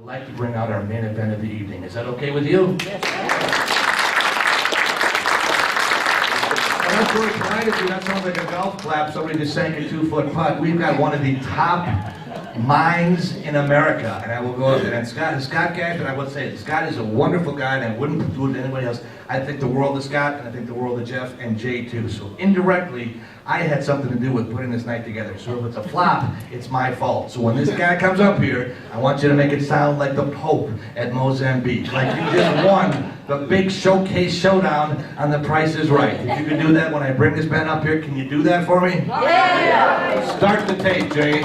I'd like to bring out our main event of the evening. Is that okay with you? Yes. Well, for tonight, if that sounds like a golf clap, somebody just sank a 2-foot putt. We've got one of the top minds in America, and I will go up there. And Scott Gaffin, I would say, Scott is a wonderful guy, and I wouldn't do it to anybody else. I think the world of Scott, and I think the world of Jeff and Jay too. So indirectly, I had something to do with putting this night together. So if it's a flop, it's my fault. So when this guy comes up here, I want you to make it sound like the Pope at Mozambique. Like you just won the big showcase showdown on The Price is Right. If you can do that when I bring this band up here, can you do that for me? Yeah! Start the tape, Jay.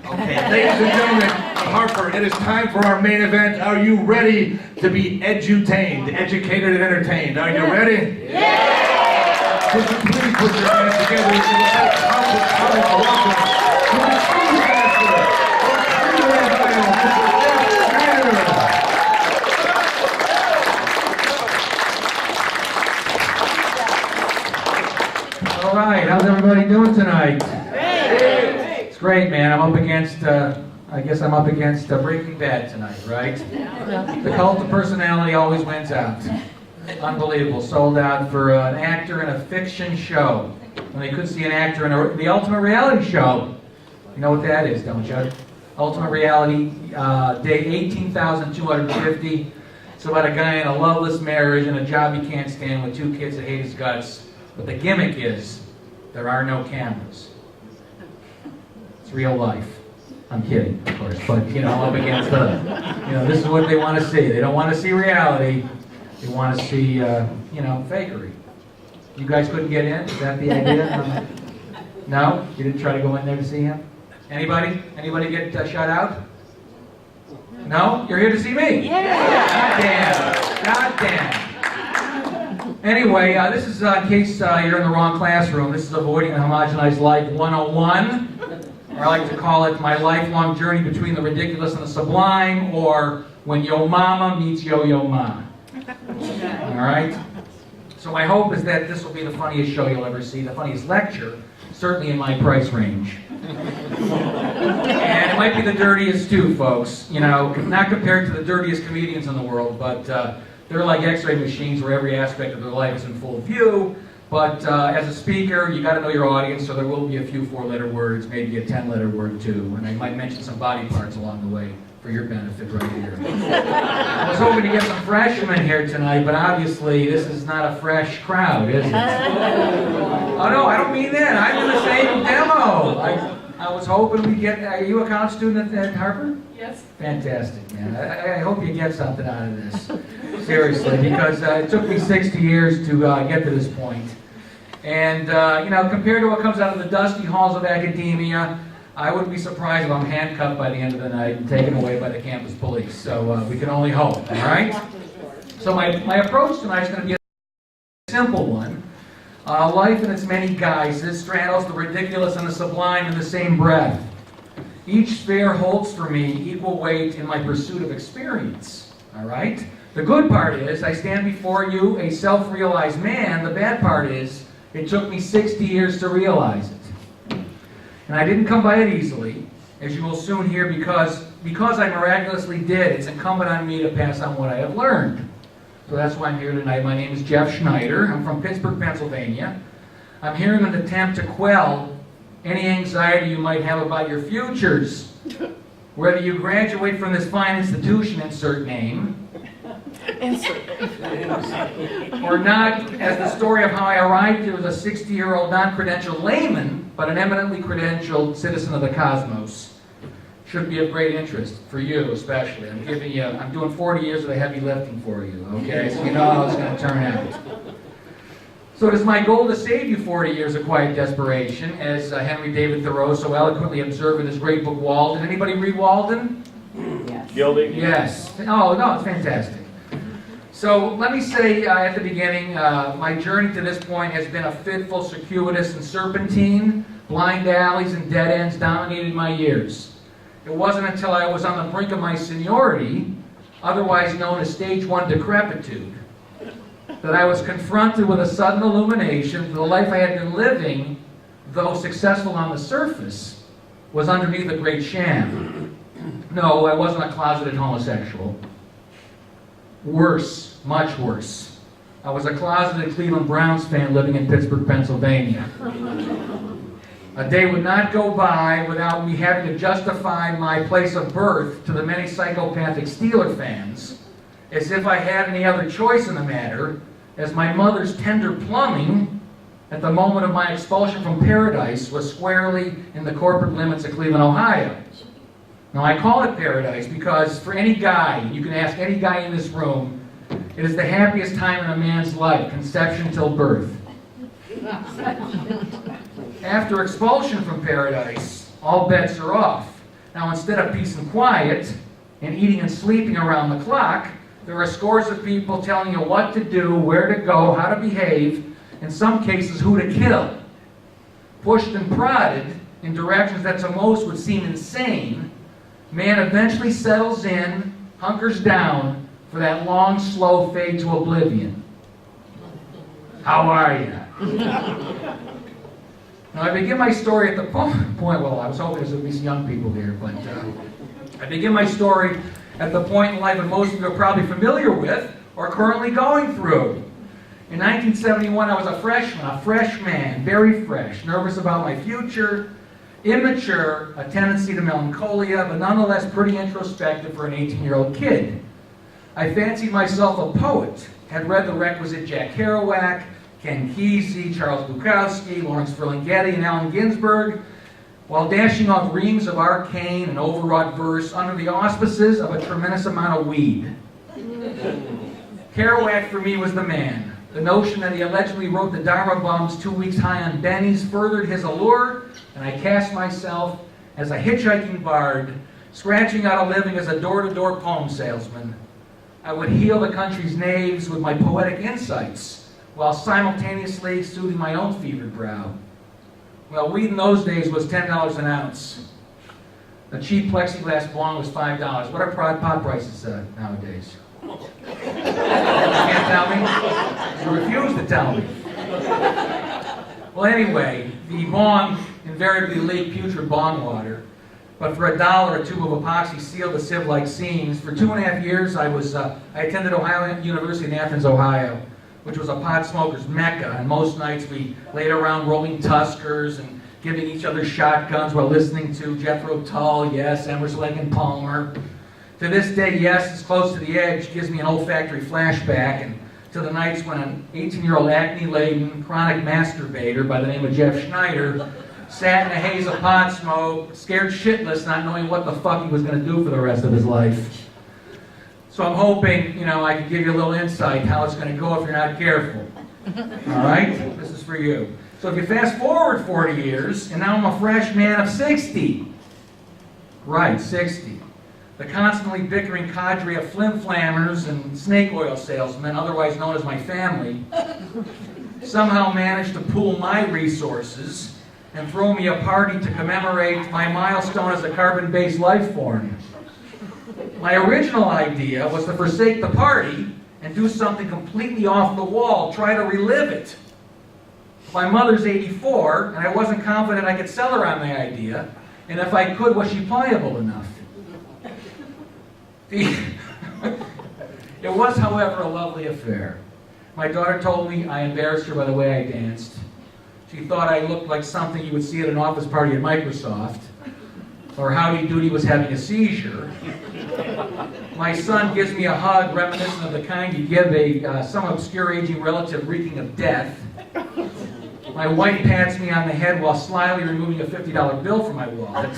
Okay, ladies and gentlemen, Harper, it is time for our main event. Are you ready to be edutained, educated and entertained? Are you ready? Yeah! Would you please put your hands together and give a big Harper welcome to the True Master, or True Master, Mr. Schneider. All right, how's everybody doing tonight? Great, man. I'm up against, I guess I'm up against Breaking Bad tonight, right? The cult of personality always wins out. Unbelievable. Sold out for an actor in a fiction show. When they could see an actor in the ultimate reality show. You know what that is, don't you? Ultimate reality, day 18,250. It's about a guy in a loveless marriage and a job he can't stand with 2 kids that hate his guts. But the gimmick is, there are no cameras. Real life. I'm kidding, of course, but I'm up against this is what they want to see. They don't want to see reality. They want to see, fakery. You guys couldn't get in? Is that the idea? No? You didn't try to go in there to see him? Anybody? Anybody get shut out? No? You're here to see me? Yeah! God damn. Anyway, this is in case you're in the wrong classroom. This is Avoiding the Homogenized Life 101. Or I like to call it my lifelong journey between the ridiculous and the sublime, or when Yo Mama meets Yo-Yo Ma. All right? So my hope is that this will be the funniest show you'll ever see, the funniest lecture, certainly in my price range. And it might be the dirtiest too, folks. Not compared to the dirtiest comedians in the world, but they're like x-ray machines where every aspect of their life is in full view. But as a speaker, you got to know your audience, so there will be a few 4-letter words, maybe a 10-letter word too, and I might mention some body parts along the way for your benefit right here. I was hoping to get some freshmen here tonight, but obviously this is not a fresh crowd, is it? Oh no, I don't mean that. I'm in the same demo. I was hoping we'd get. Are you a college student at Harper? Yes. Fantastic, man. I hope you get something out of this. Seriously, because it took me 60 years to get to this point. And, compared to what comes out of the dusty halls of academia, I wouldn't be surprised if I'm handcuffed by the end of the night and taken away by the campus police. So we can only hope, all right? So my approach tonight is going to be a simple one. Life in its many guises straddles the ridiculous and the sublime in the same breath. Each sphere holds for me equal weight in my pursuit of experience, all right? The good part is I stand before you a self-realized man. The bad part is it took me 60 years to realize it. And I didn't come by it easily, as you will soon hear, because I miraculously did. It's incumbent on me to pass on what I have learned. So that's why I'm here tonight. My name is Jeff Schneider. I'm from Pittsburgh, Pennsylvania. I'm here in an attempt to quell any anxiety you might have about your futures. Whether you graduate from this fine institution, insert name, or not, as the story of how I arrived here as a 60-year-old non-credentialed layman, but an eminently credentialed citizen of the cosmos, should be of great interest for you especially. I'm doing 40 years of the heavy lifting for you, okay? So you know how it's going to turn out. So it is my goal to save you 40 years of quiet desperation, as Henry David Thoreau so eloquently observed in his great book, Walden. Anybody read Walden? Yes. Gilding? Yes. Oh, no, it's fantastic. So let me say at the beginning, my journey to this point has been a fitful, circuitous, and serpentine. Blind alleys and dead ends dominated my years. It wasn't until I was on the brink of my seniority, otherwise known as stage 1 decrepitude, that I was confronted with a sudden illumination that the life I had been living, though successful on the surface, was underneath a great sham. No, I wasn't a closeted homosexual. Worse, much worse. I was a closeted Cleveland Browns fan living in Pittsburgh, Pennsylvania. A day would not go by without me having to justify my place of birth to the many psychopathic Steeler fans, as if I had any other choice in the matter, as my mother's tender plumbing at the moment of my expulsion from paradise was squarely in the corporate limits of Cleveland, Ohio. Now I call it paradise because for any guy, you can ask any guy in this room, it is the happiest time in a man's life, conception till birth. After expulsion from paradise, all bets are off. Now instead of peace and quiet, and eating and sleeping around the clock, there are scores of people telling you what to do, where to go, how to behave, in some cases who to kill. Pushed and prodded in directions that to most would seem insane, man eventually settles in, hunkers down for that long, slow fade to oblivion. How are you? Now I begin my story at the point, well, I was hoping there would be some young people here, but I begin my story at the point in life that most of you are probably familiar with or currently going through. In 1971, I was a freshman, very fresh, nervous about my future, immature, a tendency to melancholia, but nonetheless pretty introspective for an 18-year-old kid. I fancied myself a poet, had read the requisite Jack Kerouac, Ken Kesey, Charles Bukowski, Lawrence Ferlinghetti, and Allen Ginsberg, while dashing off reams of arcane and overwrought verse under the auspices of a tremendous amount of weed. Kerouac for me was the man. The notion that he allegedly wrote the Dharma Bums 2 weeks high on bennies furthered his allure, and I cast myself as a hitchhiking bard, scratching out a living as a door-to-door poem salesman. I would heal the country's knaves with my poetic insights, while simultaneously soothing my own fevered brow. Well, weed in those days was $10 an ounce. A cheap plexiglass bong was $5. What are pot prices nowadays? You can't tell me? You refuse to tell me. Well, anyway, the bong invariably leaked putrid bong water. But for $1, a tube of epoxy sealed the sieve-like seams. For 2.5 years, I attended Ohio University in Athens, Ohio, which was a pot smoker's mecca. And most nights we laid around rolling Tuskers and giving each other shotguns while listening to Jethro Tull, yes, Emerson, Lake and Palmer. To this day, yes, it's close to the edge, gives me an olfactory flashback, and to the nights when an 18-year-old acne-laden, chronic masturbator by the name of Jeff Schneider sat in a haze of pot smoke, scared shitless, not knowing what the fuck he was going to do for the rest of his life. So I'm hoping, I can give you a little insight how it's going to go if you're not careful. All right? This is for you. So if you fast forward 40 years, and now I'm a fresh man of 60. Right, 60. The constantly bickering cadre of flim-flammers and snake oil salesmen, otherwise known as my family, somehow managed to pool my resources and throw me a party to commemorate my milestone as a carbon-based life form. My original idea was to forsake the party and do something completely off the wall, try to relive it. My mother's 84, and I wasn't confident I could sell her on the idea, and if I could, was she pliable enough? It was, however, a lovely affair. My daughter told me I embarrassed her by the way I danced. She thought I looked like something you would see at an office party at Microsoft, or Howdy Doody was having a seizure. My son gives me a hug reminiscent of the kind you give some obscure aging relative reeking of death. My wife pats me on the head while slyly removing a $50 bill from my wallet.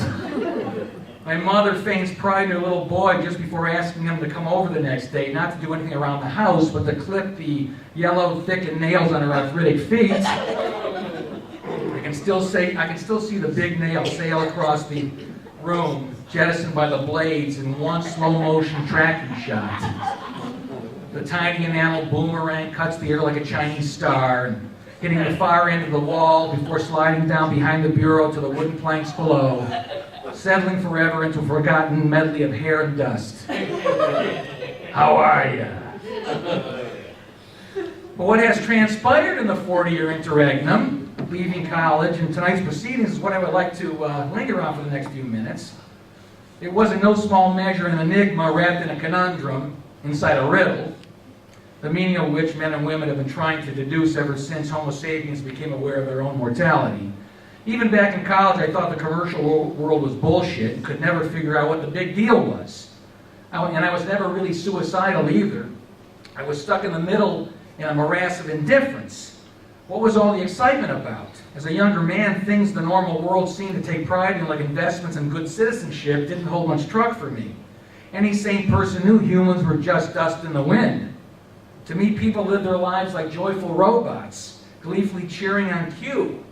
My mother feigns pride in her little boy just before asking him to come over the next day, not to do anything around the house, but to clip the yellow, thickened nails on her arthritic feet. I can still see the big nail sail across the room, jettisoned by the blades in one slow-motion tracking shot. The tiny enamel boomerang cuts the air like a Chinese star, hitting the far end of the wall before sliding down behind the bureau to the wooden planks below, settling forever into a forgotten medley of hair and dust. How are you? But what has transpired in the 40-year interregnum, leaving college, and tonight's proceedings is what I would like to linger on for the next few minutes, It was in no small measure an enigma wrapped in a conundrum inside a riddle, the meaning of which men and women have been trying to deduce ever since Homo sapiens became aware of their own mortality. Even back in college, I thought the commercial world was bullshit and could never figure out what the big deal was. And I was never really suicidal either. I was stuck in the middle in a morass of indifference. What was all the excitement about? As a younger man, things the normal world seemed to take pride in, like investments and good citizenship, didn't hold much truck for me. Any sane person knew humans were just dust in the wind. To me, people lived their lives like joyful robots, gleefully cheering on cue.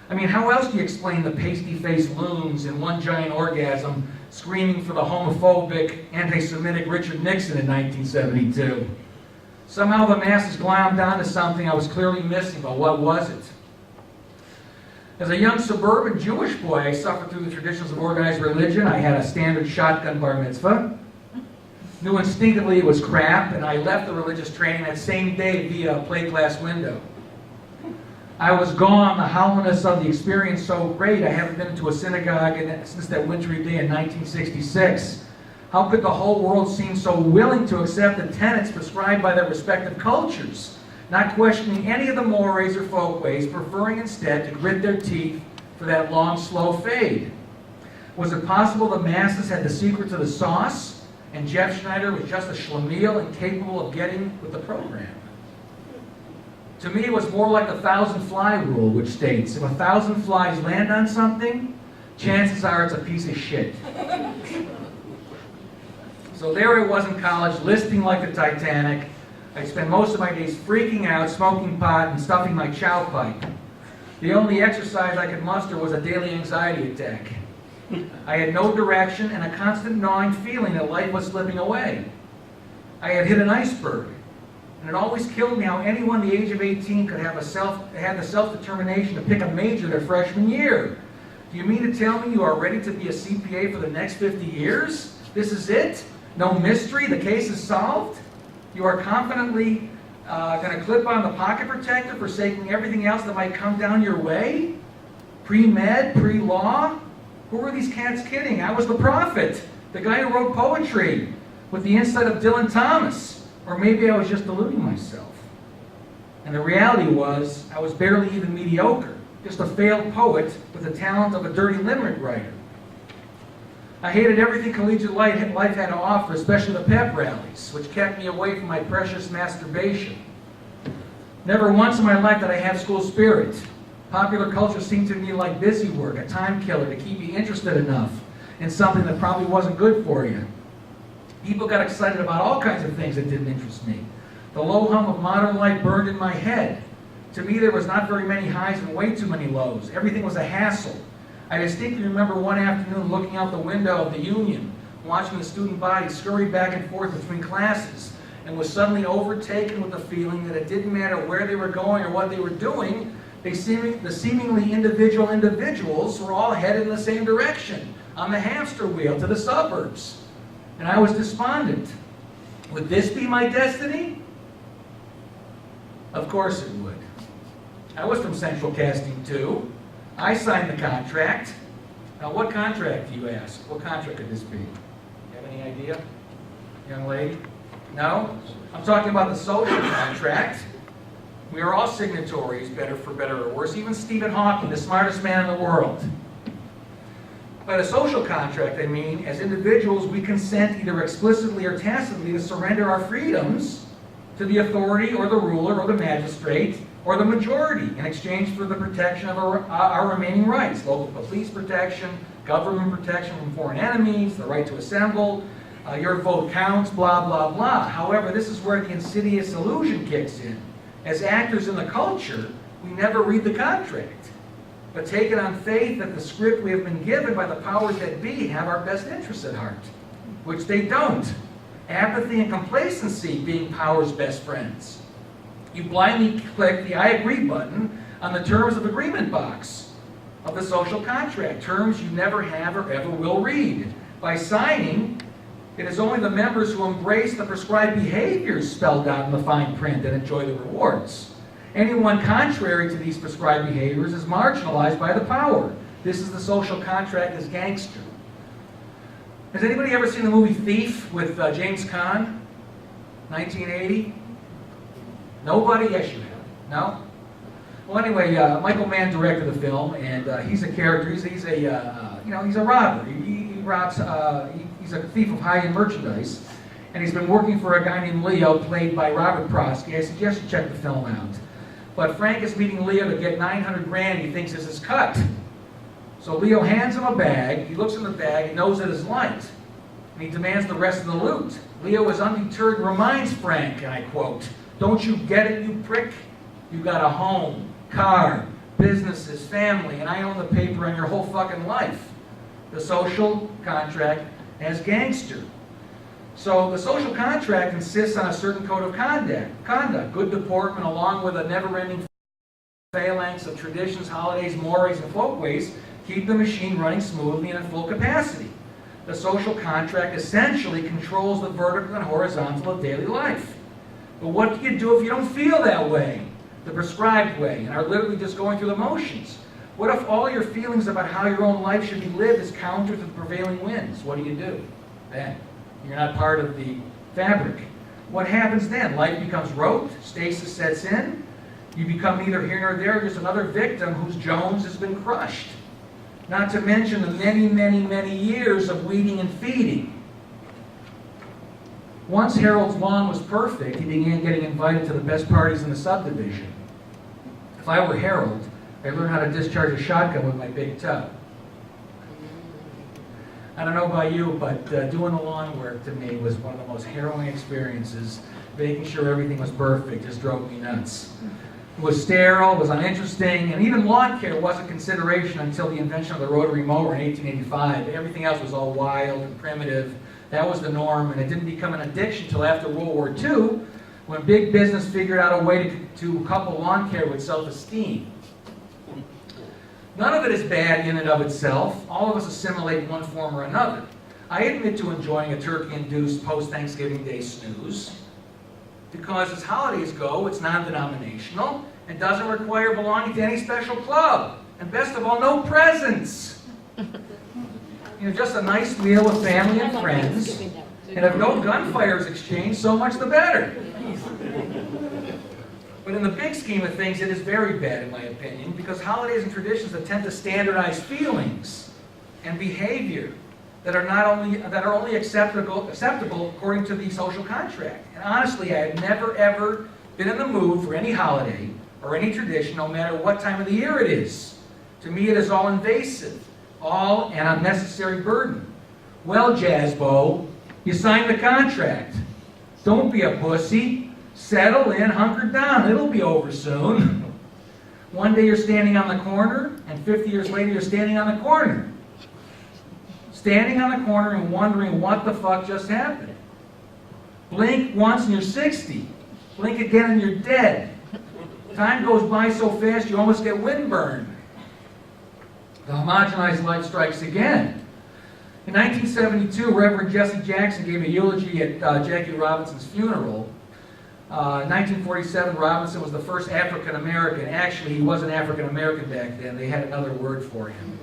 I mean, how else do you explain the pasty-faced loons in One Giant Orgasm screaming for the homophobic, anti-Semitic Richard Nixon in 1972? Somehow the masses glommed onto something I was clearly missing, but what was it? As a young suburban Jewish boy, I suffered through the traditions of organized religion. I had a standard shotgun bar mitzvah. Knew instinctively it was crap, and I left the religious training that same day via a plate glass window. I was gone, the hollowness of the experience so great, I haven't been to a synagogue since that wintry day in 1966. How could the whole world seem so willing to accept the tenets prescribed by their respective cultures, not questioning any of the mores or folkways, preferring instead to grit their teeth for that long, slow fade? Was it possible the masses had the secret to the sauce, and Jeff Schneider was just a schlemiel incapable of getting with the program? To me, it was more like the 1,000-fly rule, which states, if 1,000 flies land on something, chances are it's a piece of shit. So there I was in college, lisping like the Titanic. I spent most of my days freaking out, smoking pot, and stuffing my chow pipe. The only exercise I could muster was a daily anxiety attack. I had no direction and a constant gnawing feeling that life was slipping away. I had hit an iceberg. And it always killed me how anyone the age of 18 could have had the self-determination to pick a major their freshman year. Do you mean to tell me you are ready to be a CPA for the next 50 years? This is it? No mystery? The case is solved? You are confidently going to clip on the pocket protector, forsaking everything else that might come down your way? Pre-med? Pre-law? Who were these cats kidding? I was the prophet, the guy who wrote poetry with the insight of Dylan Thomas. Or maybe I was just deluding myself. And the reality was, I was barely even mediocre, just a failed poet with the talent of a dirty limerick writer. I hated everything collegiate life had to offer, especially the pep rallies, which kept me away from my precious masturbation. Never once in my life did I have school spirit. Popular culture seemed to me like busy work, a time killer to keep you interested enough in something that probably wasn't good for you. People got excited about all kinds of things that didn't interest me. The low hum of modern life burned in my head. To me, there was not very many highs and way too many lows. Everything was a hassle. I distinctly remember one afternoon looking out the window of the Union, watching the student body scurry back and forth between classes, and was suddenly overtaken with the feeling that it didn't matter where they were going or what they were doing, the seemingly individual individuals were all headed in the same direction, on the hamster wheel to the suburbs. And I was despondent. Would this be my destiny? Of course it would. I was from Central Casting too. I signed the contract. Now what contract, do you ask? What contract could this be? You have any idea, young lady? No? I'm talking about the social contract. We are all signatories, for better or worse. Even Stephen Hawking, the smartest man in the world. By the social contract, I mean, as individuals, we consent either explicitly or tacitly to surrender our freedoms to the authority or the ruler or the magistrate or the majority in exchange for the protection of our remaining rights. Local police protection, government protection from foreign enemies, the right to assemble, your vote counts, blah, blah, blah. However, this is where the insidious illusion kicks in. As actors in the culture, we never read the contract, but take it on faith that the script we have been given by the powers that be have our best interests at heart, which they don't. Apathy and complacency being power's best friends. You blindly click the I agree button on the terms of agreement box of the social contract, terms you never have or ever will read. By signing, it is only the members who embrace the prescribed behaviors spelled out in the fine print that enjoy the rewards. Anyone contrary to these prescribed behaviors is marginalized by the power. This is the social contract as gangster. Has anybody ever seen the movie Thief with James Caan? 1980? Nobody? Yes, you have. No? Well, anyway, Michael Mann directed the film, and he's a character. He's a robber. He robs. He's a thief of high-end merchandise, and he's been working for a guy named Leo, played by Robert Prosky. I suggest you check the film out. But Frank is meeting Leo to get 900 grand. He thinks it's his cut. So Leo hands him a bag. He looks in the bag and knows it is light, and he demands the rest of the loot. Leo is undeterred and reminds Frank, and I quote, "Don't you get it, you prick? You got a home, car, businesses, family, and I own the paper on your whole fucking life." The social contract as gangster. So the social contract insists on a certain code of conduct, good deportment, along with a never-ending phalanx of traditions, holidays, mores, and folkways, keep the machine running smoothly and at full capacity. The social contract essentially controls the vertical and horizontal of daily life. But what do you do if you don't feel that way, the prescribed way, and are literally just going through the motions? What if all your feelings about how your own life should be lived is counter to the prevailing winds? What do? Then you're not part of the fabric. What happens then? Life becomes rote, stasis sets in, you become neither here nor there, just another victim whose Jones has been crushed. Not to mention the many, many, many years of weeding and feeding. Once Harold's lawn was perfect, he began getting invited to the best parties in the subdivision. If I were Harold, I'd learn how to discharge a shotgun with my big toe. I don't know about you, but doing the lawn work to me was one of the most harrowing experiences. Making sure everything was perfect just drove me nuts. It was sterile, it was uninteresting, and even lawn care wasn't consideration until the invention of the rotary mower in 1885. Everything else was all wild and primitive. That was the norm, and it didn't become an addiction until after World War II, when big business figured out a way to couple lawn care with self-esteem. None of it is bad in and of itself. All of us assimilate in one form or another. I admit to enjoying a turkey-induced post-Thanksgiving Day snooze, because as holidays go, it's non-denominational and doesn't require belonging to any special club. And best of all, no presents. Just a nice meal with family and friends. And if no gunfire is exchanged, so much the better. But in the big scheme of things, it is very bad, in my opinion, because holidays and traditions attempt to standardize feelings and behavior that are only acceptable according to the social contract. And honestly, I have never ever been in the mood for any holiday or any tradition, no matter what time of the year it is. To me, it is all invasive, all an unnecessary burden. Well, Jazzbo, you signed the contract. Don't be a pussy. Settle in, hunker down. It'll be over soon. One day you're standing on the corner, and 50 years later you're standing on the corner. Standing on the corner and wondering what the fuck just happened. Blink once and you're 60. Blink again and you're dead. Time goes by so fast you almost get windburned. The homogenized life strikes again. In 1972, Reverend Jesse Jackson gave a eulogy at Jackie Robinson's funeral. In 1947, Robinson was the first African American. Actually, he wasn't African American back then. They had another word for him.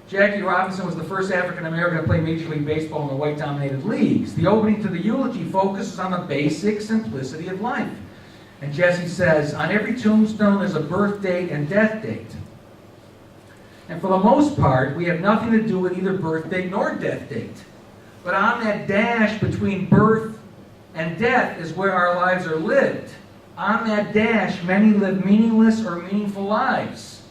Jackie Robinson was the first African American to play Major League Baseball in the white-dominated leagues. The opening to the eulogy focuses on the basic simplicity of life. And Jesse says, on every tombstone there's a birth date and death date. And for the most part, we have nothing to do with either birth date nor death date. But on that dash between birth and death is where our lives are lived. On that dash, many live meaningless or meaningful lives.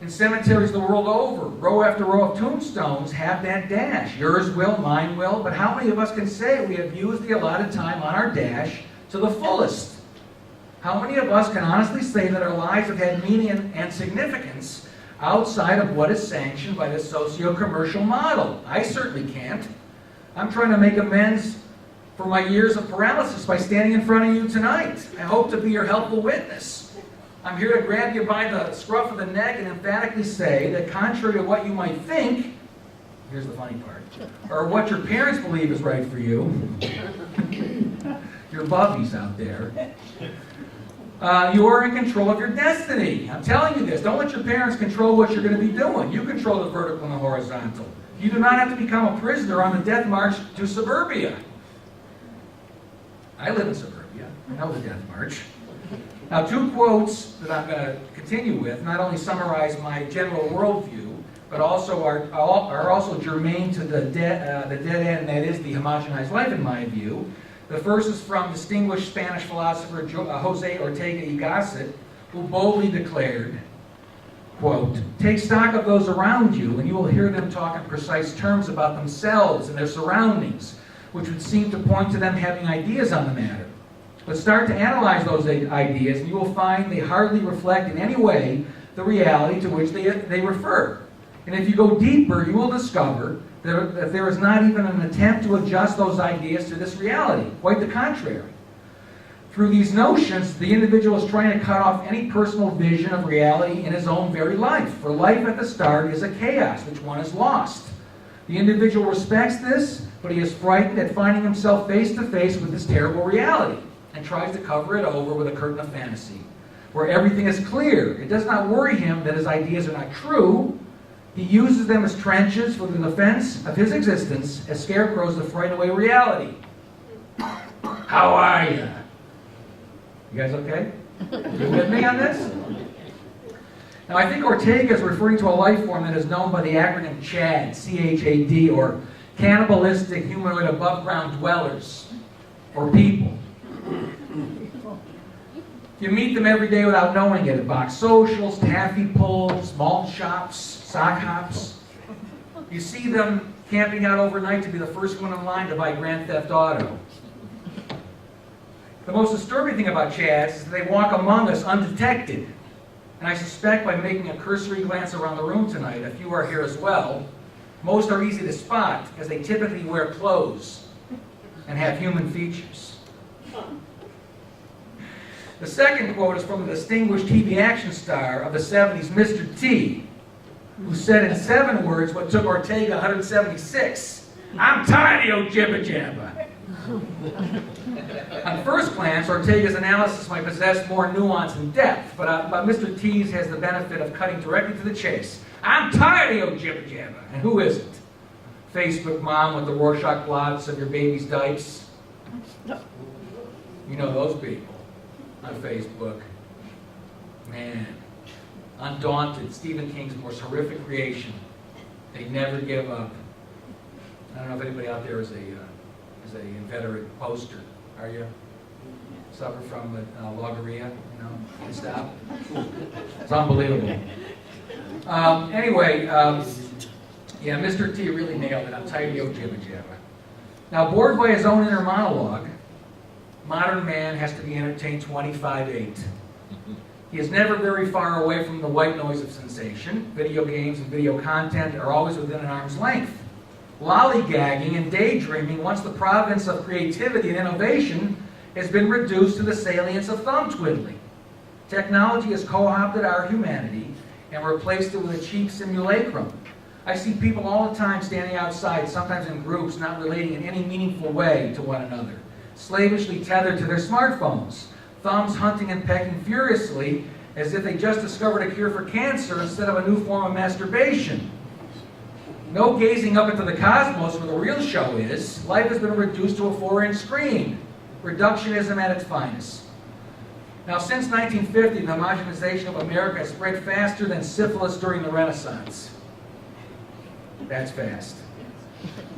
In cemeteries the world over, row after row of tombstones have that dash. Yours will, mine will, but how many of us can say we have used the allotted time on our dash to the fullest? How many of us can honestly say that our lives have had meaning and significance outside of what is sanctioned by the socio-commercial model? I certainly can't. I'm trying to make amends for my years of paralysis by standing in front of you tonight. I hope to be your helpful witness. I'm here to grab you by the scruff of the neck and emphatically say that contrary to what you might think, here's the funny part, or what your parents believe is right for you, your bubbies out there, You are in control of your destiny. I'm telling you this. Don't let your parents control what you're going to be doing. You control the vertical and the horizontal. You do not have to become a prisoner on the death march to suburbia. I live in suburbia. I know the death march. Now, two quotes that I'm going to continue with not only summarize my general worldview, but also are also germane to the dead end, that is the homogenized life, in my view. The first is from distinguished Spanish philosopher Jose Ortega y Gasset, who boldly declared, quote, "Take stock of those around you, and you will hear them talk in precise terms about themselves and their surroundings, which would seem to point to them having ideas on the matter. But start to analyze those ideas, and you will find they hardly reflect in any way the reality to which they refer. And if you go deeper, you will discover that there is not even an attempt to adjust those ideas to this reality. Quite the contrary. Through these notions, the individual is trying to cut off any personal vision of reality in his own very life. For life at the start is a chaos which one is lost. The individual respects this, but he is frightened at finding himself face to face with this terrible reality and tries to cover it over with a curtain of fantasy, where everything is clear. It does not worry him that his ideas are not true. He uses them as trenches for the defense of his existence, as scarecrows to frighten away reality." How are you? You guys okay? You with me on this? Now, I think Ortega is referring to a life form that is known by the acronym CHAD, C-H-A-D, or cannibalistic humanoid above-ground dwellers, or people. You meet them every day without knowing it at box socials, taffy pulls, malt shops, sock hops. You see them camping out overnight to be the first one in line to buy Grand Theft Auto. The most disturbing thing about Chads is that they walk among us undetected. And I suspect by making a cursory glance around the room tonight, a few are here as well, most are easy to spot as they typically wear clothes and have human features. The second quote is from the distinguished TV action star of the 70s, Mr. T, who said in 7 words what took Ortega 176, "I'm tired of your jibber jabber." On first glance, Ortega's analysis might possess more nuance and depth, but Mr. T's has the benefit of cutting directly to the chase. "I'm tired of your jibber jabber." And who isn't? Facebook mom with the Rorschach blots of your baby's diapers. You know those people on Facebook. Man. Undaunted, Stephen King's most horrific creation. They never give up. I don't know if anybody out there is a inveterate poster. Are you? Suffer from logorrhea, you know? Can't stop. It's unbelievable. Anyway, yeah, Mr. T really nailed it. I'm tired of your jibber jabber. Now, bored by his own inner monologue, modern man has to be entertained 25/8. He is never very far away from the white noise of sensation. Video games and video content are always within an arm's length. Lollygagging and daydreaming, once the province of creativity and innovation, has been reduced to the salience of thumb twiddling. Technology has co-opted our humanity and replaced it with a cheap simulacrum. I see people all the time standing outside, sometimes in groups, not relating in any meaningful way to one another, slavishly tethered to their smartphones, thumbs hunting and pecking furiously as if they just discovered a cure for cancer instead of a new form of masturbation. No gazing up into the cosmos where the real show is. Life has been reduced to a 4-inch screen. Reductionism at its finest. Now, since 1950, the homogenization of America has spread faster than syphilis during the Renaissance. That's fast.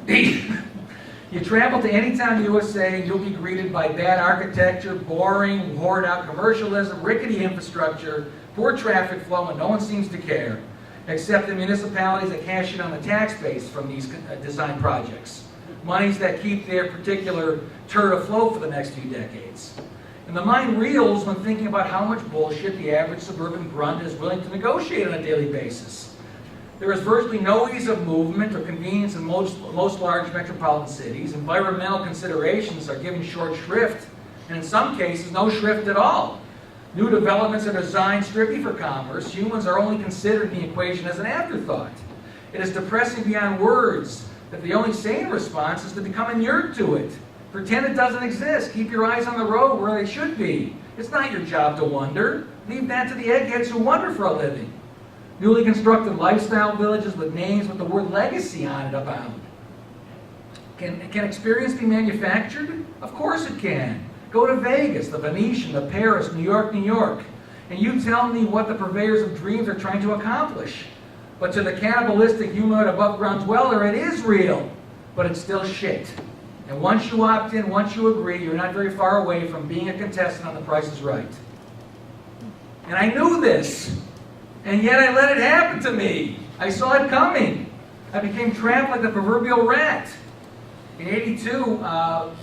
You travel to any town in the USA and you'll be greeted by bad architecture, boring, hoard-out commercialism, rickety infrastructure, poor traffic flow, and no one seems to care, except the municipalities that cash in on the tax base from these design projects. Monies that keep their particular turd afloat for the next few decades. And the mind reels when thinking about how much bullshit the average suburban grunt is willing to negotiate on a daily basis. There is virtually no ease of movement or convenience in most large metropolitan cities. Environmental considerations are given short shrift, and in some cases, no shrift at all. New developments are designed strictly for commerce. Humans are only considered in the equation as an afterthought. It is depressing beyond words that the only sane response is to become inured to it. Pretend it doesn't exist. Keep your eyes on the road where they should be. It's not your job to wonder. Leave that to the eggheads who wonder for a living. Newly constructed lifestyle villages with names with the word legacy on it abound. Can experience be manufactured? Of course it can. Go to Vegas, the Venetian, the Paris, New York, New York, and you tell me what the purveyors of dreams are trying to accomplish. But to the cannibalistic humanoid above ground dweller, it is real, but it's still shit. And once you opt in, once you agree, you're not very far away from being a contestant on The Price is Right. And I knew this, and yet I let it happen to me. I saw it coming. I became trapped like the proverbial rat. In '82,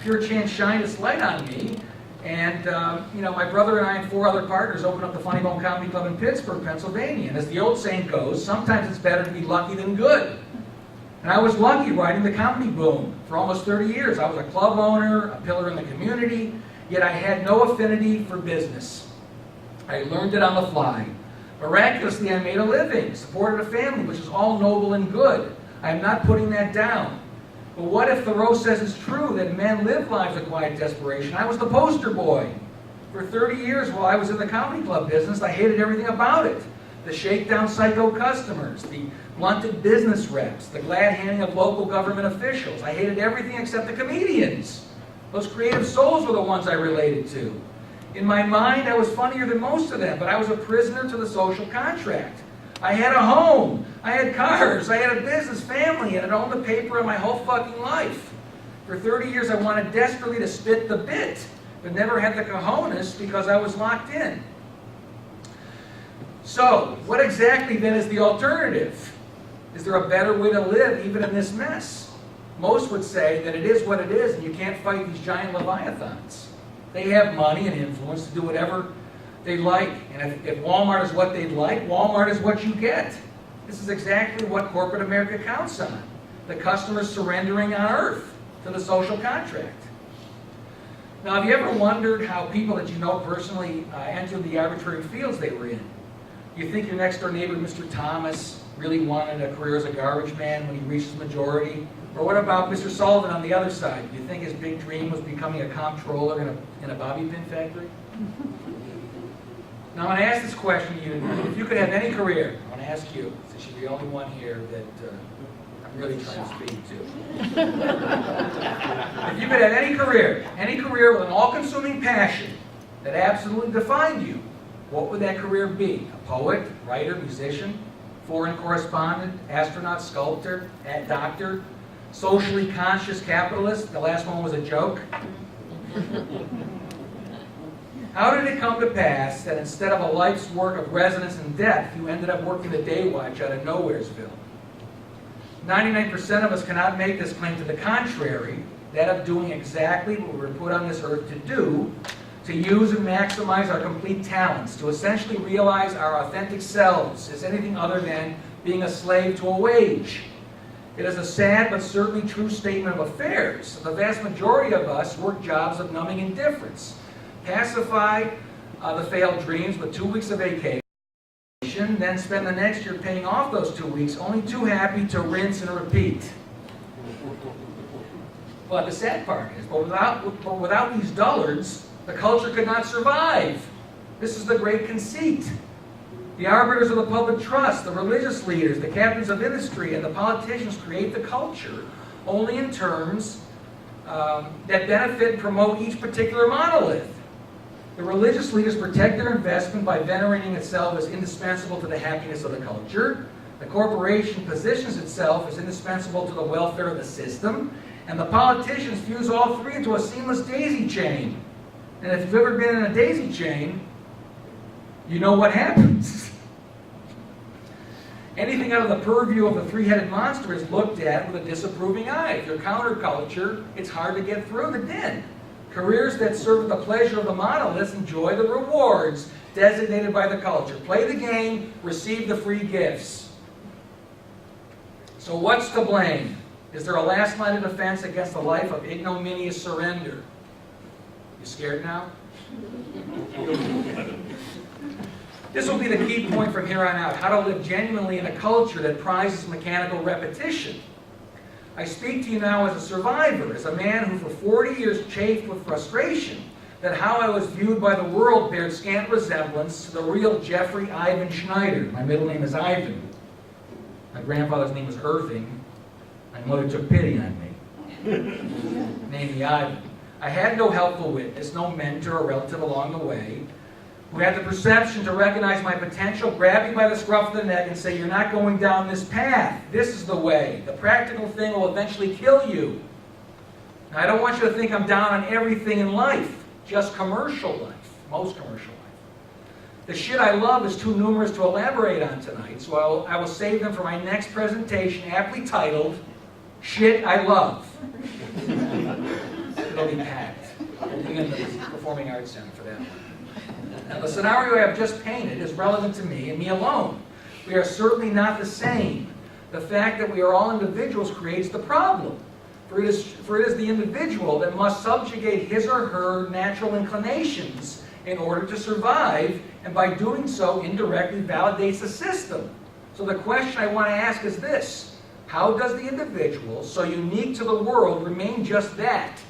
pure chance shined its light on me, and my brother and I and 4 other partners opened up the Funny Bone Comedy Club in Pittsburgh, Pennsylvania. And as the old saying goes, sometimes it's better to be lucky than good. And I was lucky riding the comedy boom for almost 30 years. I was a club owner, a pillar in the community, yet I had no affinity for business. I learned it on the fly. Miraculously, I made a living, supported a family, which is all noble and good. I am not putting that down. But what if Thoreau says it's true that men live lives of quiet desperation? I was the poster boy. For 30 years while I was in the comedy club business, I hated everything about it. The shakedown psycho customers, the blunted business reps, the glad handing of local government officials. I hated everything except the comedians. Those creative souls were the ones I related to. In my mind, I was funnier than most of them, but I was a prisoner to the social contract. I had a home, I had cars, I had a business, family, and I'd owned the paper in my whole fucking life. For 30 years, I wanted desperately to spit the bit, but never had the cojones because I was locked in. So, what exactly then is the alternative? Is there a better way to live even in this mess? Most would say that it is what it is and you can't fight these giant leviathans. They have money and influence to do whatever they like. And if Walmart is what they'd like, Walmart is what you get. This is exactly what corporate America counts on. The customers surrendering on earth to the social contract. Now, have you ever wondered how people that you know personally entered the arbitrary fields they were in? You think your next door neighbor, Mr. Thomas, really wanted a career as a garbage man when he reached his majority? Or what about Mr. Sullivan on the other side? Do you think his big dream was becoming a comptroller in a bobby pin factory? Now, I'm going to ask this question to you. If you could have any career, I want to ask you, since you're the only one here that I'm really trying to speak to. If you could have any career with an all-consuming passion that absolutely defined you, what would that career be? A poet, writer, musician, foreign correspondent, astronaut, sculptor, doctor, socially conscious capitalist? The last one was a joke. How did it come to pass that instead of a life's work of residence and death, you ended up working the day watch out of Nowheresville? 99% of us cannot make this claim to the contrary, that of doing exactly what we were put on this earth to do, to use and maximize our complete talents, to essentially realize our authentic selves as anything other than being a slave to a wage. It is a sad but certainly true statement of affairs. The vast majority of us work jobs of numbing indifference, pacify the failed dreams with 2 weeks of vacation, then spend the next year paying off those 2 weeks, only too happy to rinse and repeat. But the sad part is, without these dullards, the culture could not survive. This is the great conceit. The arbiters of the public trust, the religious leaders, the captains of industry, and the politicians create the culture only in terms that benefit and promote each particular monolith. The religious leaders protect their investment by venerating itself as indispensable to the happiness of the culture. The corporation positions itself as indispensable to the welfare of the system. And the politicians fuse all three into a seamless daisy chain. And if you've ever been in a daisy chain, you know what happens. Anything out of the purview of the three-headed monster is looked at with a disapproving eye. If you're counterculture, it's hard to get through the den. Careers that serve the pleasure of the monoliths enjoy the rewards designated by the culture. Play the game, receive the free gifts. So what's to blame? Is there a last line of defense against the life of ignominious surrender? You scared now? This will be the key point from here on out, how to live genuinely in a culture that prizes mechanical repetition. I speak to you now as a survivor, as a man who for 40 years chafed with frustration, that how I was viewed by the world bears scant resemblance to the real Jeffrey Ivan Schneider. My middle name is Ivan. My grandfather's name was Irving. My mother took pity on me. Named me Ivan. I had no helpful witness, no mentor or relative along the way, who had the perception to recognize my potential, grab me by the scruff of the neck and say, you're not going down this path. This is the way. The practical thing will eventually kill you. Now, I don't want you to think I'm down on everything in life, just commercial life, most commercial life. The shit I love is too numerous to elaborate on tonight, so I will save them for my next presentation, aptly titled, Shit I Love. It'll be packed. We'll be in the Performing Arts Center for that one. Now, the scenario I have just painted is relevant to me and me alone. We are certainly not the same. The fact that we are all individuals creates the problem. For it is the individual that must subjugate his or her natural inclinations in order to survive, and by doing so indirectly validates the system. So the question I want to ask is this: how does the individual, so unique to the world, remain just that,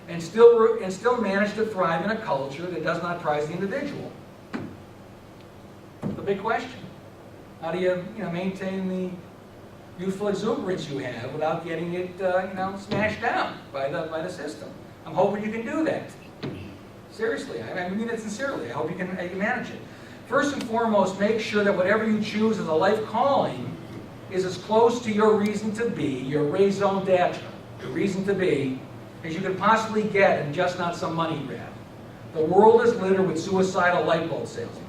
and still manage to thrive in a culture that does not prize the individual? The big question. How do you maintain the youthful exuberance you have without getting it smashed down by the system? I'm hoping you can do that. Seriously, I mean it sincerely. I hope you can manage it. First and foremost, make sure that whatever you choose as a life calling is as close to your reason to be, your raison d'etre, your reason to be, as you can possibly get, and just not some money grab. The world is littered with suicidal light bulb salesmen.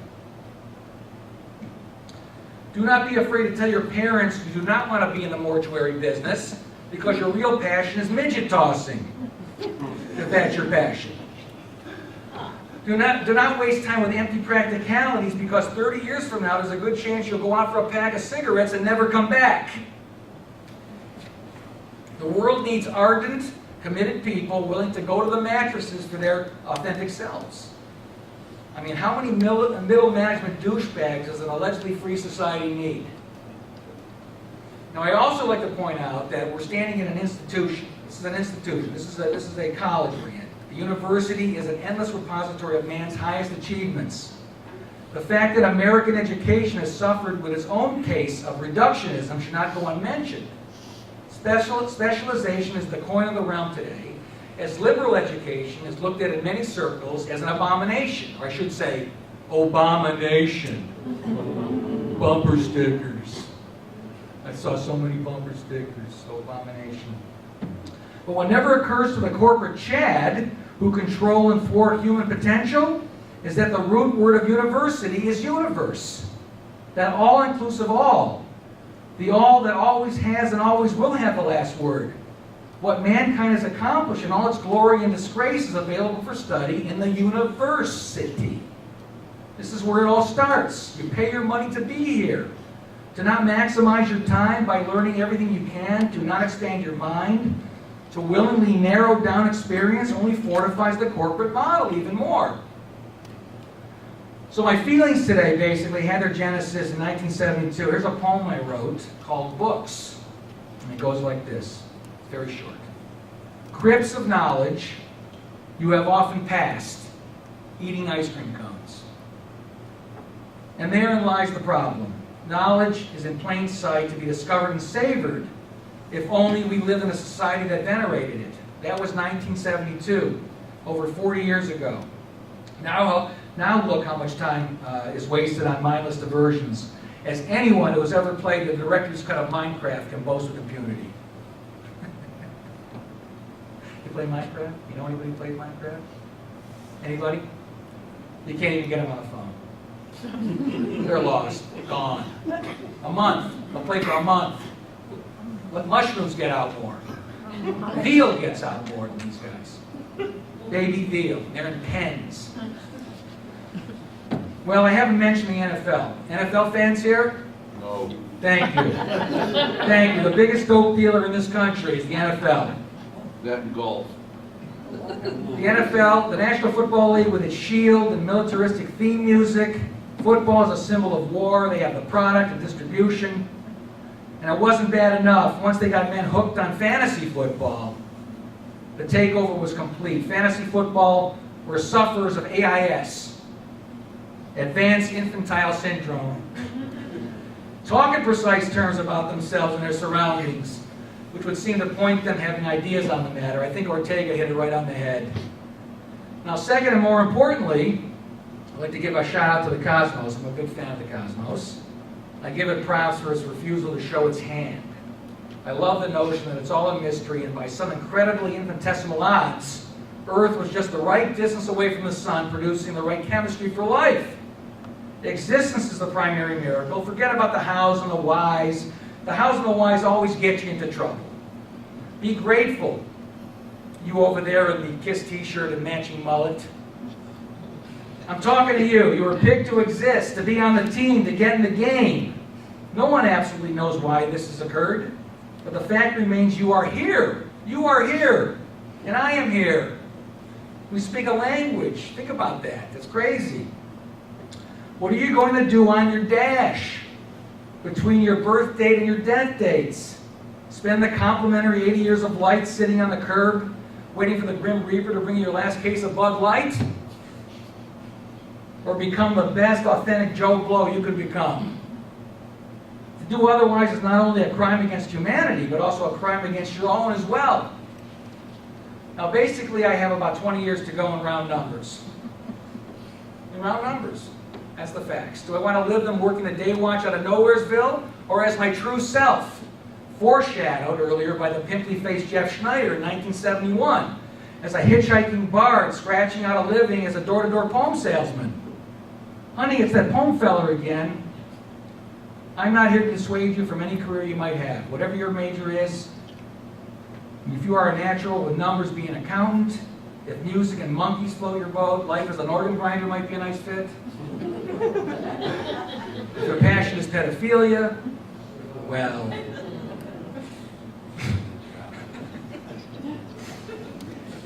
Do not be afraid to tell your parents you do not want to be in the mortuary business, because your real passion is midget tossing, if that's your passion. Do not waste time with empty practicalities, because 30 years from now, there's a good chance you'll go out for a pack of cigarettes and never come back. The world needs ardent, committed people willing to go to the mattresses for their authentic selves. I mean, how many middle management douchebags does an allegedly free society need? Now, I also like to point out that we're standing in an institution. This is an institution. This is a college we're in. The university is an endless repository of man's highest achievements. The fact that American education has suffered with its own case of reductionism should not go unmentioned. Specialization is the coin of the realm today, as liberal education is looked at in many circles as an abomination, or I should say, Obama-nation. Bumper stickers. I saw so many bumper stickers, Obama-nation. But what never occurs to the corporate Chad who control and thwart human potential is that the root word of university is universe. That all-inclusive all. The all that always has and always will have the last word. What mankind has accomplished in all its glory and disgrace is available for study in the university. This is where it all starts. You pay your money to be here. To not maximize your time by learning everything you can, to not expand your mind, to willingly narrow down experience only fortifies the corporate model even more. So my feelings today basically had their genesis in 1972. Here's a poem I wrote called Books. And it goes like this. It's very short. Crypts of knowledge you have often passed, eating ice cream cones. And therein lies the problem. Knowledge is in plain sight to be discovered and savored if only we lived in a society that venerated it. That was 1972, over 40 years ago. Now look how much time is wasted on mindless diversions, as anyone who has ever played the director's cut of Minecraft can boast with impunity. You play Minecraft? You know anybody who played Minecraft? Anybody? You can't even get them on the phone. They're lost, gone. A month. They'll play for a month. But mushrooms get out more. Veal gets out more than these guys. Baby veal. They're in pens. Well, I haven't mentioned the NFL. NFL fans here? No. Thank you. Thank you. The biggest dope dealer in this country is the NFL. That and golf. The NFL, the National Football League, with its shield and militaristic theme music. Football is a symbol of war. They have the product and distribution. And it wasn't bad enough. Once they got men hooked on fantasy football, the takeover was complete. Fantasy football were sufferers of AIS, Advanced Infantile Syndrome. Talk in precise terms about themselves and their surroundings, which would seem to point them having ideas on the matter. I think Ortega hit it right on the head. Now, second and more importantly, I'd like to give a shout out to the Cosmos. I'm a big fan of the Cosmos. I give it props for its refusal to show its hand. I love the notion that it's all a mystery, and by some incredibly infinitesimal odds, Earth was just the right distance away from the sun, producing the right chemistry for life. Existence is the primary miracle. Forget about the hows and the whys. The hows and the whys always get you into trouble. Be grateful. You over there in the KISS t-shirt and matching mullet. I'm talking to you. You were picked to exist, to be on the team, to get in the game. No one absolutely knows why this has occurred. But the fact remains you are here. You are here. And I am here. We speak a language. Think about that. That's crazy. What are you going to do on your dash between your birth date and your death dates? Spend the complimentary 80 years of life sitting on the curb, waiting for the Grim Reaper to bring you your last case of Bud Light? Or become the best authentic Joe Blow you could become? To do otherwise is not only a crime against humanity, but also a crime against your own as well. Now, basically, I have about 20 years to go in round numbers. In round numbers. That's the facts. Do I want to live them working the day watch out of Nowheresville, or as my true self, foreshadowed earlier by the pimply-faced Jeff Schneider in 1971, as a hitchhiking bard scratching out a living as a door-to-door poem salesman? Honey, it's that poem feller again. I'm not here to dissuade you from any career you might have. Whatever your major is, if you are a natural with numbers, be an accountant. If music and monkeys float your boat, life as an organ grinder might be a nice fit. If your passion is pedophilia, well.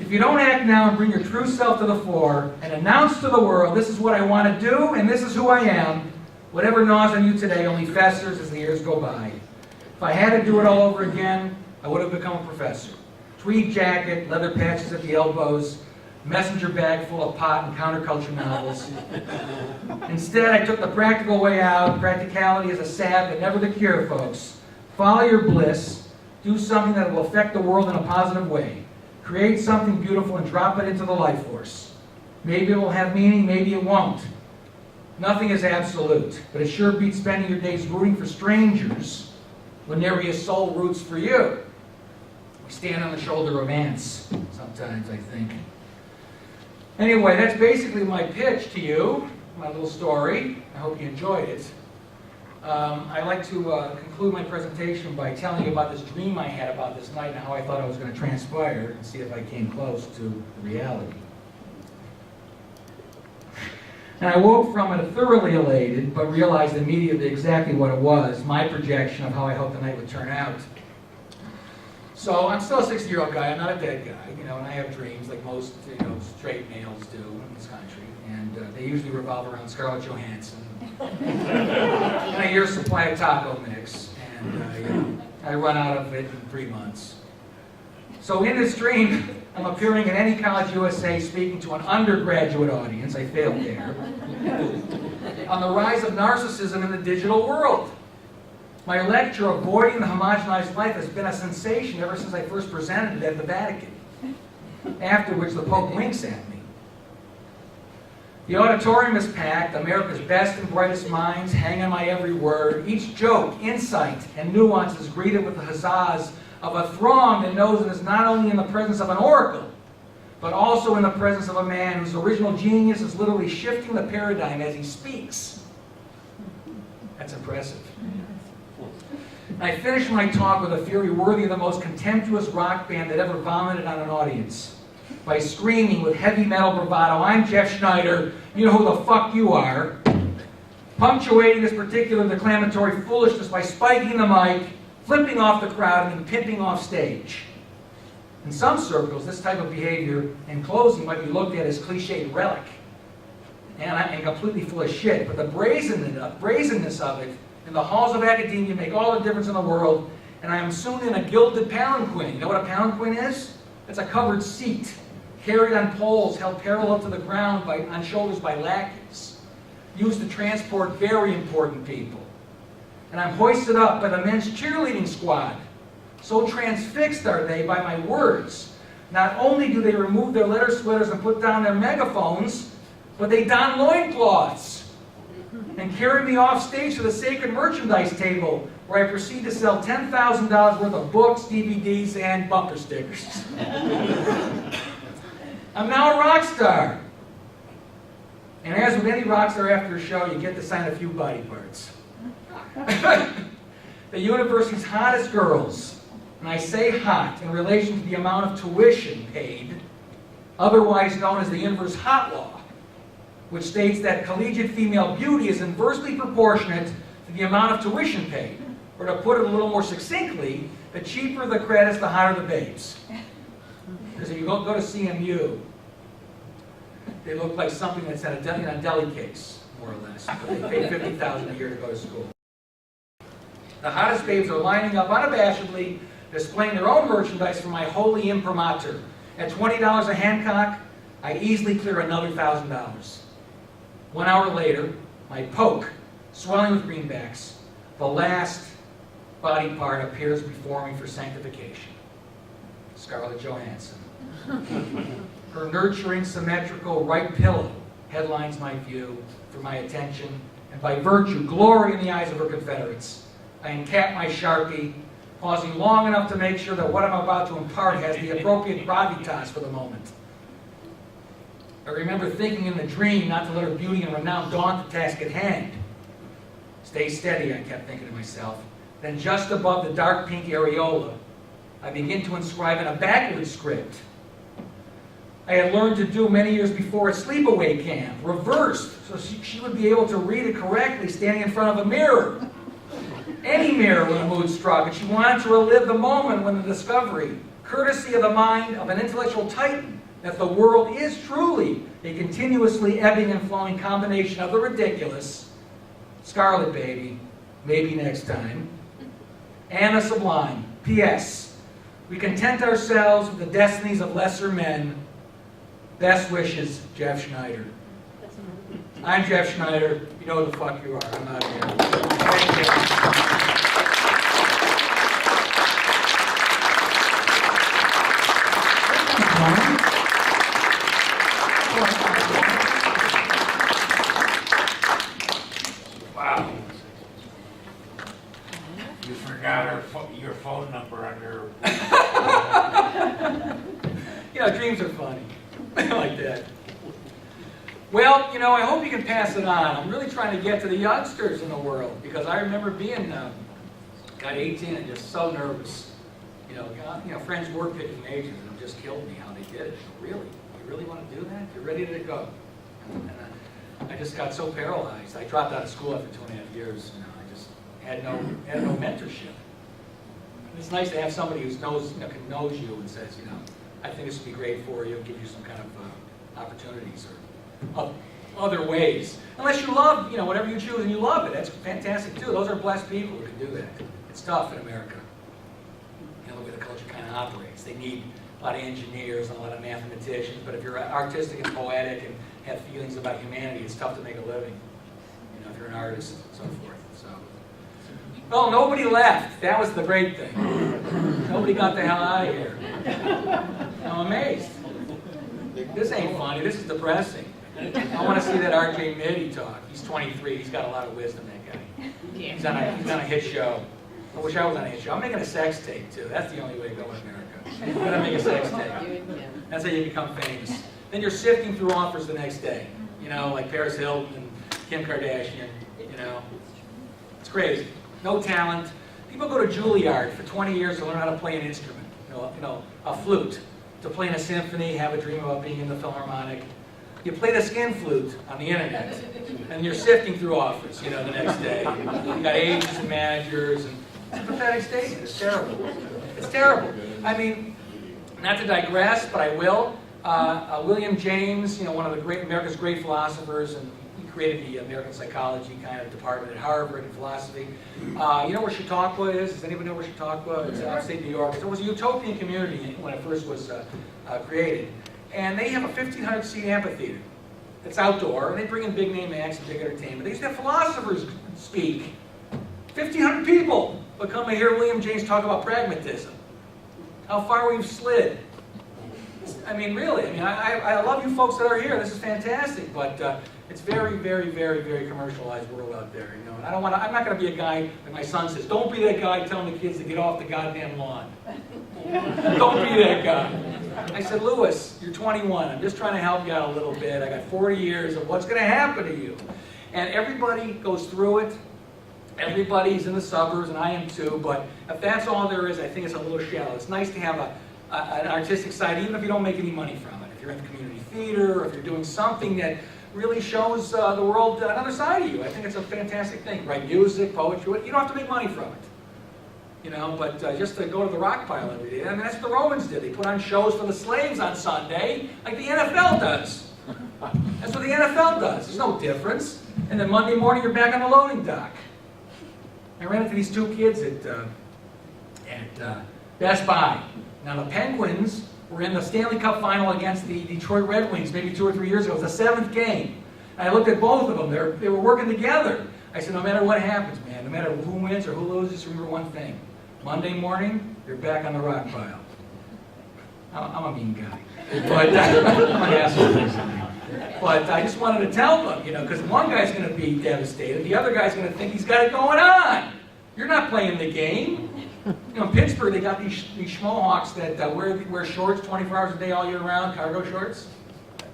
If you don't act now and bring your true self to the fore and announce to the world, this is what I want to do and this is who I am, whatever gnaws on you today only festers as the years go by. If I had to do it all over again, I would have become a professor. Tweed jacket, leather patches at the elbows, messenger bag full of pot and counterculture novels. Instead, I took the practical way out. Practicality is a salve but never the cure, folks. Follow your bliss. Do something that will affect the world in a positive way. Create something beautiful and drop it into the life force. Maybe it will have meaning, maybe it won't. Nothing is absolute, but it sure beats spending your days rooting for strangers when nearly a soul roots for you. We stand on the shoulder of ants sometimes, I think. Anyway, that's basically my pitch to you, my little story. I hope you enjoyed it. I'd like to conclude my presentation by telling you about this dream I had about this night and how I thought it was going to transpire and see if I came close to reality. And I woke from it thoroughly elated, but realized immediately exactly what it was, my projection of how I hoped the night would turn out. So I'm still a 60-year-old guy, I'm not a dead guy, and I have dreams like most, straight males do in this country, and they usually revolve around Scarlett Johansson, and a year's supply of taco mix, and I run out of it in 3 months. So in this dream, I'm appearing at Any College USA speaking to an undergraduate audience, I failed there, on the rise of narcissism in the digital world. My lecture, Avoiding the Homogenized Life, has been a sensation ever since I first presented it at the Vatican, after which the Pope winks at me. The auditorium is packed, America's best and brightest minds hang on my every word. Each joke, insight, and nuance is greeted with the huzzas of a throng that knows it is not only in the presence of an oracle, but also in the presence of a man whose original genius is literally shifting the paradigm as he speaks. That's impressive. I finished my talk with a fury worthy of the most contemptuous rock band that ever vomited on an audience, by screaming with heavy metal bravado, "I'm Jeff Schneider, you know who the fuck you are," punctuating this particular declamatory foolishness by spiking the mic, flipping off the crowd, and then pimping off stage. In some circles, this type of behavior in closing might be looked at as cliched relic and completely full of shit, but the brazenness of it in the halls of academia make all the difference in the world, and I am soon in a gilded palanquin. You know what a palanquin is? It's a covered seat carried on poles held parallel to the ground on shoulders by lackeys, used to transport very important people. And I'm hoisted up by the men's cheerleading squad. So transfixed are they by my words. Not only do they remove their leather sweaters and put down their megaphones, but they don loincloths and carry me off stage to the sacred merchandise table, where I proceed to sell $10,000 worth of books, DVDs, and bumper stickers. I'm now a rock star. And as with any rock star after a show, you get to sign a few body parts. The university's hottest girls, and I say hot in relation to the amount of tuition paid, otherwise known as the inverse hot law, which states that collegiate female beauty is inversely proportionate to the amount of tuition paid. Or to put it a little more succinctly, the cheaper the credits, the hotter the babes. Because if you go to CMU, they look like something that's on a deli case, more or less. But they pay $50,000 a year to go to school. The hottest babes are lining up unabashedly, displaying their own merchandise for my holy imprimatur. At $20 a Hancock, I easily clear another $1,000. 1 hour later, my poke, swelling with greenbacks, the last body part appears before me for sanctification. Scarlett Johansson. Her nurturing, symmetrical right pillow headlines my view for my attention, and by virtue, glory in the eyes of her confederates. I encap my Sharpie, pausing long enough to make sure that what I'm about to impart has the appropriate gravitas for the moment. I remember thinking in the dream not to let her beauty and renown daunt the task at hand. Stay steady, I kept thinking to myself. Then just above the dark pink areola, I begin to inscribe in a backward script I had learned to do many years before at sleepaway camp, reversed, so she would be able to read it correctly standing in front of a mirror. Any mirror when the mood struck, and she wanted to relive the moment when the discovery, courtesy of the mind of an intellectual titan, that the world is truly a continuously ebbing and flowing combination of the ridiculous, Scarlet Baby, maybe next time, and the sublime. P.S. We content ourselves with the destinies of lesser men. Best wishes, Jeff Schneider. I'm Jeff Schneider. You know who the fuck you are. I'm out of here. Thank you. Wow. You forgot your phone number on your... You know, dreams are funny. Like that. Well, you know, I hope you can pass it on. I'm really trying to get to the youngsters in the world, because I remember being, got 18 and just so nervous. You know, friends were picking majors, and it just killed me how they did it. Really? You really want to do that? You're ready to go. And I just got so paralyzed. I dropped out of school after 2.5 years. You know, I just had no mentorship. It's nice to have somebody who knows you and says, you know, I think this would be great for you, give you some kind of opportunities or other ways. Unless you love, whatever you choose and you love it, that's fantastic too. Those are blessed people who can do that. It's tough in America. You know, the way the culture kind of operates. They need a lot of engineers and a lot of mathematicians, but if you're artistic and poetic and have feelings about humanity, it's tough to make a living. You know, if you're an artist and so forth. So, well, nobody left. That was the great thing. Nobody got the hell out of here. I'm amazed. This ain't funny. This is depressing. I want to see that R.J. Mitty talk. He's 23. He's got a lot of wisdom, that guy. He's on a hit show. I wish I was on a hit show. I'm making a sex tape, too. That's the only way to go in America. You gotta make a sex tape. That's how you become famous. Then you're sifting through offers the next day. You know, like Paris Hilton and Kim Kardashian. You know, it's crazy. No talent. People go to Juilliard for 20 years to learn how to play an instrument. You know, a flute. To play in a symphony, have a dream about being in the Philharmonic. You play the skin flute on the internet, and you're sifting through offers, the next day. You got agents and managers, and it's a pathetic state. It's terrible. It's terrible. I mean, not to digress, but I will. William James, one of America's great philosophers, and he created the American psychology kind of department at Harper in philosophy. You know where Chautauqua is? Does anybody know where Chautauqua is? It's upstate New York. It was a utopian community when it first was created. And they have a 1,500-seat amphitheater. It's outdoor, and they bring in big name acts and big entertainment. They used to have philosophers speak. 1,500 people would come to hear William James talk about pragmatism. How far we've slid. I mean, really, I love you folks that are here. This is fantastic, but it's very, very, very, very commercialized world out there, you know. And I'm not going to be a guy, like my son says, don't be that guy telling the kids to get off the goddamn lawn. Don't be that guy. I said, Lewis, you're 21. I'm just trying to help you out a little bit. I got 40 years of what's going to happen to you. And everybody goes through it. Everybody's in the suburbs, and I am too, but if that's all there is, I think it's a little shallow. It's nice to have an artistic side, even if you don't make any money from it. If you're in the community theater, or if you're doing something that really shows the world another side of you, I think it's a fantastic thing. Write music, poetry, you don't have to make money from it. You know, but just to go to the rock pile every day. I mean, that's what the Romans did. They put on shows for the slaves on Sunday, like the NFL does. That's what the NFL does. There's no difference. And then Monday morning, you're back on the loading dock. I ran into these two kids at Best Buy. Now, the Penguins were in the Stanley Cup final against the Detroit Red Wings maybe 2 or 3 years ago. It was the 7th game. And I looked at both of them. They were working together. I said, no matter what happens, man, no matter who wins or who loses, remember one thing. Monday morning, you're back on the rock pile. I'm a mean guy. But I'm an asshole. But I just wanted to tell them, you know, because one guy's going to be devastated, the other guy's going to think he's got it going on. You're not playing the game. You know, in Pittsburgh, they got these schmohawks that wear shorts 24 hours a day all year round, cargo shorts.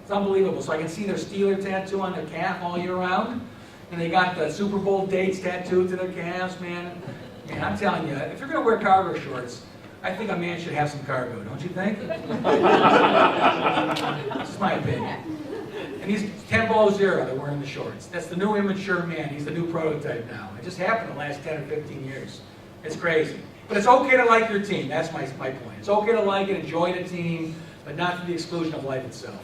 It's unbelievable. So I can see their Steeler tattoo on their calf all year round. And they got the Super Bowl dates tattooed to their calves, man. Man, I'm telling you, if you're going to wear cargo shorts, I think a man should have some cargo, don't you think? That's my opinion. And he's 10 below 0, they're wearing the shorts. That's the new immature man. He's the new prototype now. It just happened in the last 10 or 15 years. It's crazy. But it's okay to like your team. That's my point. It's okay to like it, enjoy the team, but not to the exclusion of life itself.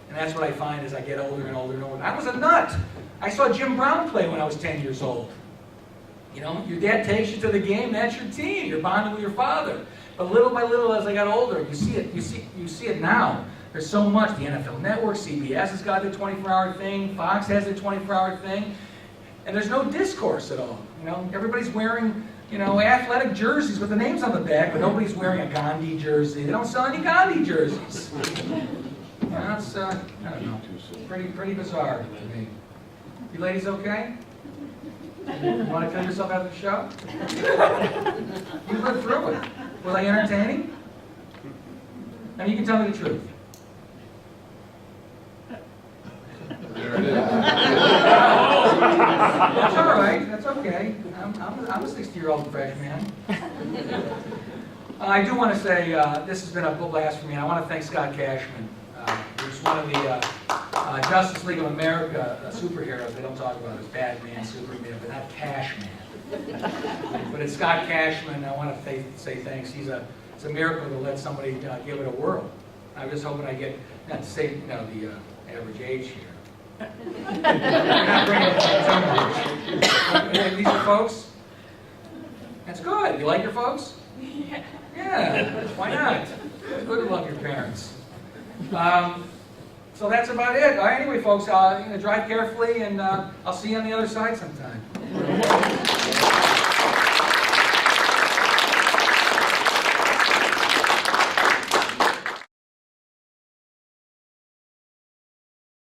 And that's what I find as I get older and older and older. I was a nut. I saw Jim Brown play when I was 10 years old. You know, your dad takes you to the game, that's your team. You're bonding with your father. But little by little, as I got older, you see it now. There's so much. The NFL Network, CBS has got their 24-hour thing, Fox has their 24-hour thing, and there's no discourse at all. You know, everybody's wearing, you know, athletic jerseys with the names on the back, but nobody's wearing a Gandhi jersey. They don't sell any Gandhi jerseys. You know, it's, I don't know, pretty bizarre to me. You ladies okay? You want to kill yourself after the show? You lived through it. Was I entertaining? I mean, you can tell me the truth. There it is. That's all right. That's okay. I'm a 60-year-old freshman. I do want to say this has been a blast for me. I want to thank Scott Cashman, who's one of the Justice League of America superheroes. They don't talk about it as Batman, Superman, but not Cashman. But it's Scott Cashman. I want to say thanks. It's a miracle to let somebody give it a whirl. I'm just hoping I get, not to say, you know, the average age here. You're not bringing up the age. These are folks? That's good. You like your folks? Yeah. Why not? It's good to love your parents. So that's about it. Anyway, folks, drive carefully, and I'll see you on the other side sometime.